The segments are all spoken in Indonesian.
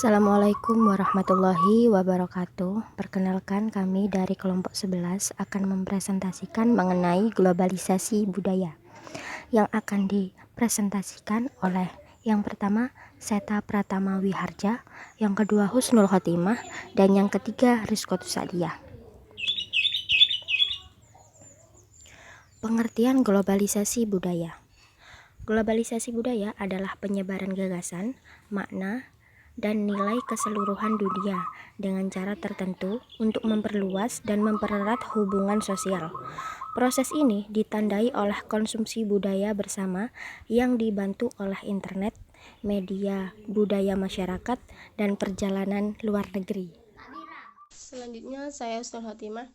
Assalamualaikum warahmatullahi wabarakatuh. Perkenalkan, kami dari kelompok 11 akan mempresentasikan mengenai globalisasi budaya yang akan dipresentasikan oleh yang pertama Seta Pratama Wiharja, yang kedua Husnul Khotimah, dan yang ketiga Rizkotus Sadia. Pengertian globalisasi budaya. Globalisasi budaya adalah penyebaran gagasan, makna, dan nilai keseluruhan dunia dengan cara tertentu untuk memperluas dan mempererat hubungan sosial. Proses ini ditandai oleh konsumsi budaya bersama yang dibantu oleh internet, media budaya masyarakat, dan perjalanan luar negeri. Selanjutnya saya Husnul Khotimah.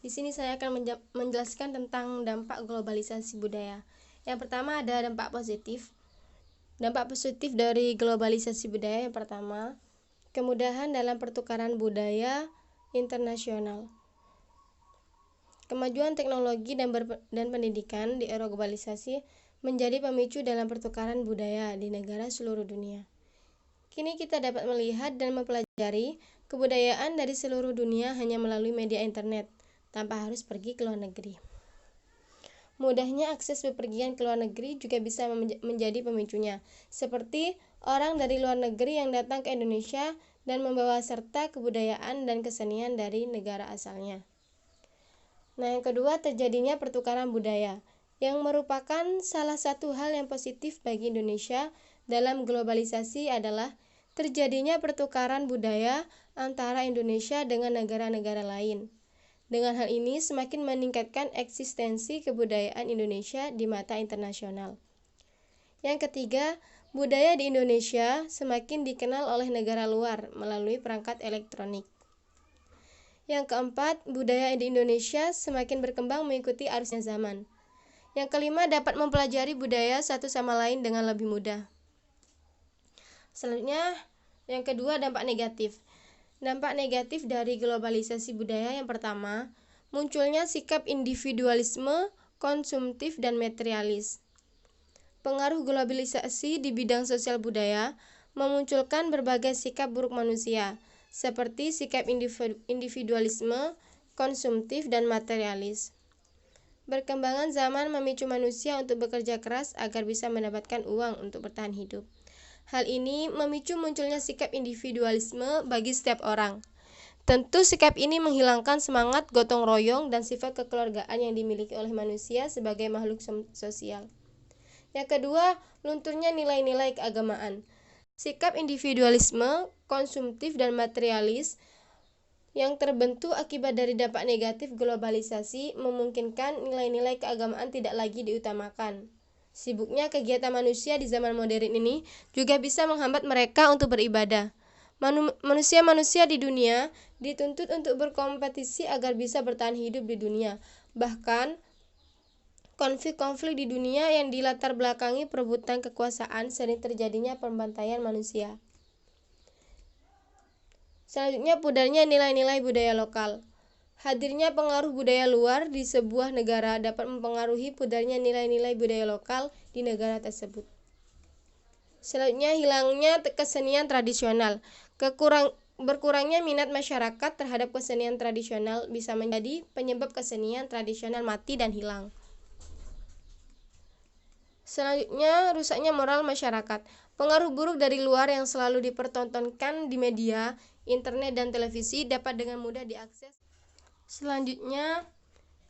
Di sini saya akan menjelaskan tentang dampak globalisasi budaya. Yang pertama ada dampak positif. Dampak positif dari globalisasi budaya yang pertama, kemudahan dalam pertukaran budaya internasional. Kemajuan teknologi dan pendidikan di era globalisasi menjadi pemicu dalam pertukaran budaya di negara seluruh dunia. Kini kita dapat melihat dan mempelajari kebudayaan dari seluruh dunia hanya melalui media internet, tanpa harus pergi ke luar negeri. Mudahnya akses bepergian ke luar negeri juga bisa menjadi pemicunya, seperti orang dari luar negeri yang datang ke Indonesia dan membawa serta kebudayaan dan kesenian dari negara asalnya. Nah, yang kedua, terjadinya pertukaran budaya, yang merupakan salah satu hal yang positif bagi Indonesia dalam globalisasi adalah terjadinya pertukaran budaya antara Indonesia dengan negara-negara lain. Dengan hal ini semakin meningkatkan eksistensi kebudayaan Indonesia di mata internasional. Yang ketiga, budaya di Indonesia semakin dikenal oleh negara luar melalui perangkat elektronik. Yang keempat, budaya di Indonesia semakin berkembang mengikuti arusnya zaman. Yang kelima, dapat mempelajari budaya satu sama lain dengan lebih mudah. Selanjutnya, yang kedua, dampak negatif. Dampak negatif dari globalisasi budaya yang pertama, munculnya sikap individualisme, konsumtif, dan materialis. Pengaruh globalisasi di bidang sosial budaya memunculkan berbagai sikap buruk manusia, seperti sikap individualisme, konsumtif, dan materialis. Berkembangan zaman memicu manusia untuk bekerja keras agar bisa mendapatkan uang untuk bertahan hidup. Hal ini memicu munculnya sikap individualisme bagi setiap orang. Tentu sikap ini menghilangkan semangat gotong royong dan sifat kekeluargaan yang dimiliki oleh manusia sebagai makhluk sosial. Yang kedua, lunturnya nilai-nilai keagamaan. Sikap individualisme, konsumtif, dan materialis yang terbentuk akibat dari dampak negatif globalisasi memungkinkan nilai-nilai keagamaan tidak lagi diutamakan. Sibuknya kegiatan manusia di zaman modern ini juga bisa menghambat mereka untuk beribadah. Manusia-manusia di dunia dituntut untuk berkompetisi agar bisa bertahan hidup di dunia. Bahkan, konflik-konflik di dunia yang dilatar belakangi perebutan kekuasaan sering terjadinya pembantaian manusia. Selanjutnya, pudarnya nilai-nilai budaya lokal. Hadirnya pengaruh budaya luar di sebuah negara dapat mempengaruhi pudarnya nilai-nilai budaya lokal di negara tersebut. Selanjutnya, hilangnya kesenian tradisional. Berkurangnya minat masyarakat terhadap kesenian tradisional bisa menjadi penyebab kesenian tradisional mati dan hilang. Selanjutnya, rusaknya moral masyarakat. Pengaruh buruk dari luar yang selalu dipertontonkan di media, internet, dan televisi dapat dengan mudah diakses. Selanjutnya,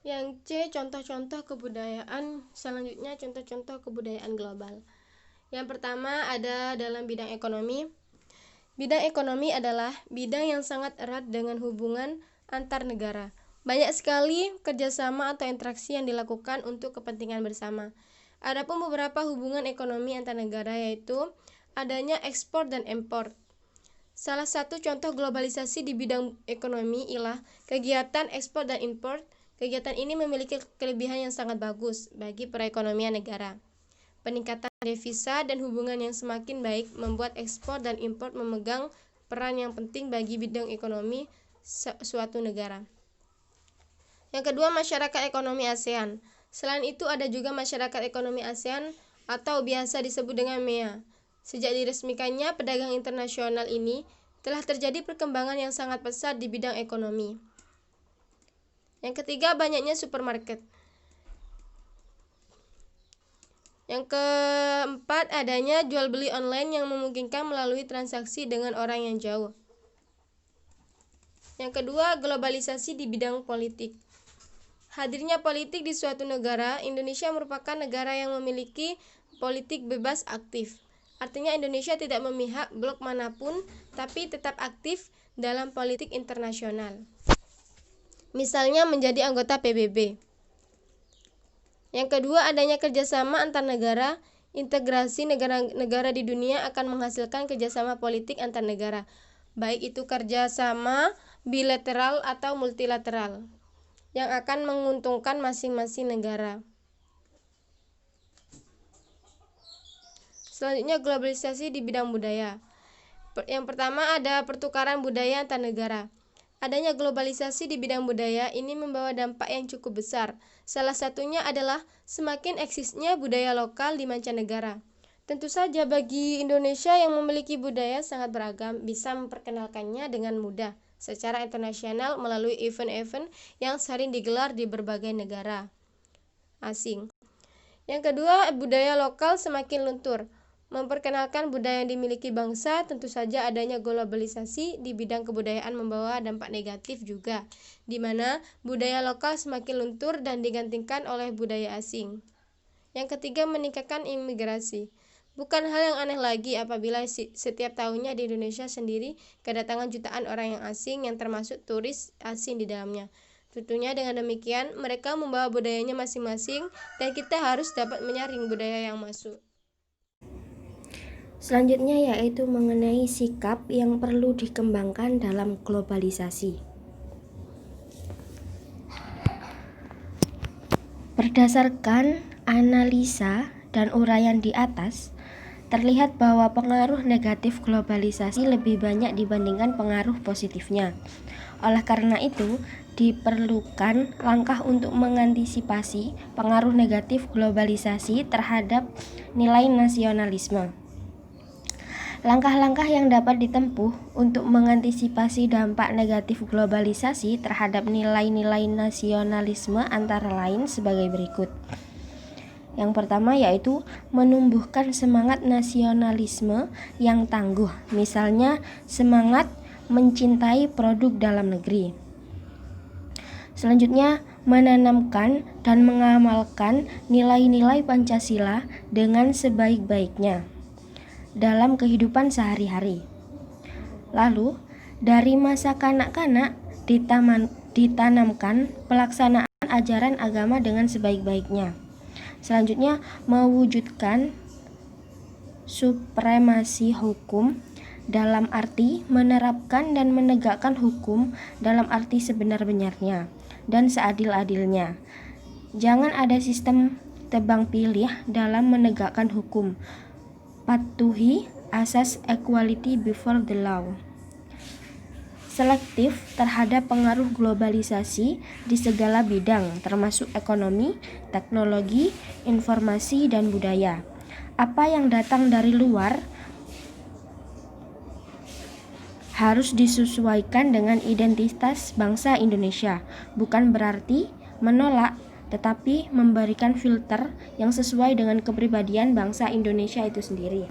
yang C, contoh-contoh kebudayaan. Selanjutnya, contoh-contoh kebudayaan global. Yang pertama ada dalam bidang ekonomi. Bidang ekonomi adalah bidang yang sangat erat dengan hubungan antar negara. Banyak sekali kerjasama atau interaksi yang dilakukan untuk kepentingan bersama. Adapun beberapa hubungan ekonomi antar negara yaitu adanya ekspor dan impor. Salah satu contoh globalisasi di bidang ekonomi ialah kegiatan ekspor dan impor. Kegiatan ini memiliki kelebihan yang sangat bagus bagi perekonomian negara. Peningkatan devisa dan hubungan yang semakin baik membuat ekspor dan impor memegang peran yang penting bagi bidang ekonomi suatu negara. Yang kedua, masyarakat ekonomi ASEAN. Selain itu ada juga masyarakat ekonomi ASEAN atau biasa disebut dengan MEA. Sejak diresmikannya pedagang internasional ini, telah terjadi perkembangan yang sangat pesat di bidang ekonomi. Yang ketiga, banyaknya supermarket. Yang keempat, adanya jual beli online yang memungkinkan melalui transaksi dengan orang yang jauh. Yang kedua, globalisasi di bidang politik. Hadirnya politik di suatu negara, Indonesia merupakan negara yang memiliki politik bebas aktif. Artinya Indonesia tidak memihak blok manapun, tapi tetap aktif dalam politik internasional. Misalnya menjadi anggota PBB. Yang kedua, adanya kerjasama antar negara. Integrasi negara-negara di dunia akan menghasilkan kerjasama politik antar negara, baik itu kerjasama bilateral atau multilateral, yang akan menguntungkan masing-masing negara. Selanjutnya, globalisasi di bidang budaya. Yang pertama, ada pertukaran budaya antar negara. Adanya globalisasi di bidang budaya ini membawa dampak yang cukup besar. Salah satunya adalah semakin eksisnya budaya lokal di mancanegara. Tentu saja bagi Indonesia yang memiliki budaya sangat beragam, bisa memperkenalkannya dengan mudah secara internasional melalui event-event yang sering digelar di berbagai negara asing. Yang kedua, budaya lokal semakin luntur. Memperkenalkan budaya yang dimiliki bangsa, tentu saja adanya globalisasi di bidang kebudayaan membawa dampak negatif juga, di mana budaya lokal semakin luntur dan digantikan oleh budaya asing. Yang ketiga, meningkatkan imigrasi. Bukan hal yang aneh lagi apabila setiap tahunnya di Indonesia sendiri kedatangan jutaan orang yang asing yang termasuk turis asing di dalamnya. Tentunya dengan demikian mereka membawa budayanya masing-masing dan kita harus dapat menyaring budaya yang masuk. Selanjutnya yaitu mengenai sikap yang perlu dikembangkan dalam globalisasi. Berdasarkan analisa dan uraian di atas, terlihat bahwa pengaruh negatif globalisasi lebih banyak dibandingkan pengaruh positifnya. Oleh karena itu, diperlukan langkah untuk mengantisipasi pengaruh negatif globalisasi terhadap nilai nasionalisme. Langkah-langkah yang dapat ditempuh untuk mengantisipasi dampak negatif globalisasi terhadap nilai-nilai nasionalisme antara lain sebagai berikut. Yang pertama yaitu menumbuhkan semangat nasionalisme yang tangguh, misalnya semangat mencintai produk dalam negeri. Selanjutnya, menanamkan dan mengamalkan nilai-nilai Pancasila dengan sebaik-baiknya dalam kehidupan sehari-hari. Lalu, dari masa kanak-kanak ditanamkan pelaksanaan ajaran agama dengan sebaik-baiknya. Selanjutnya, mewujudkan supremasi hukum dalam arti menerapkan dan menegakkan hukum dalam arti sebenar-benarnya dan seadil-adilnya. Jangan ada sistem tebang pilih dalam menegakkan hukum. Patuhi asas equality before the law. Selektif terhadap pengaruh globalisasi di segala bidang, termasuk ekonomi, teknologi, informasi, dan budaya. Apa yang datang dari luar harus disesuaikan dengan identitas bangsa Indonesia, bukan berarti menolak, tetapi memberikan filter yang sesuai dengan kepribadian bangsa Indonesia itu sendiri.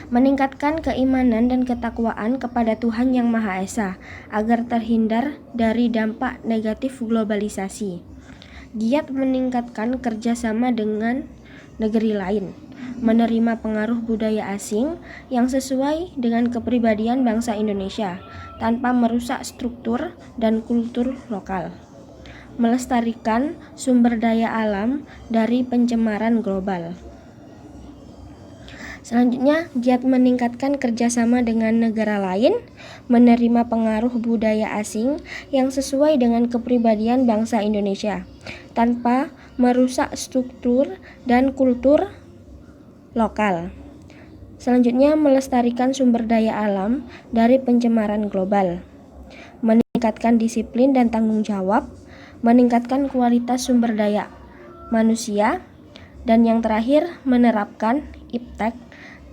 Meningkatkan keimanan dan ketakwaan kepada Tuhan Yang Maha Esa agar terhindar dari dampak negatif globalisasi. Giat meningkatkan kerjasama dengan negeri lain, menerima pengaruh budaya asing yang sesuai dengan kepribadian bangsa Indonesia tanpa merusak struktur dan kultur lokal. Melestarikan sumber daya alam dari pencemaran global. Selanjutnya, giat meningkatkan kerjasama dengan negara lain, menerima pengaruh budaya asing yang sesuai dengan kepribadian bangsa Indonesia, tanpa merusak struktur dan kultur lokal. Selanjutnya, melestarikan sumber daya alam dari pencemaran global, meningkatkan disiplin dan tanggung jawab, meningkatkan kualitas sumber daya manusia, dan yang terakhir menerapkan iptek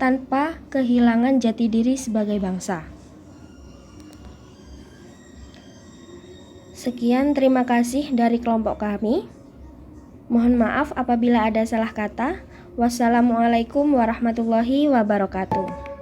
tanpa kehilangan jati diri sebagai bangsa. Sekian, terima kasih dari kelompok kami. Mohon maaf apabila ada salah kata. Wassalamualaikum warahmatullahi wabarakatuh.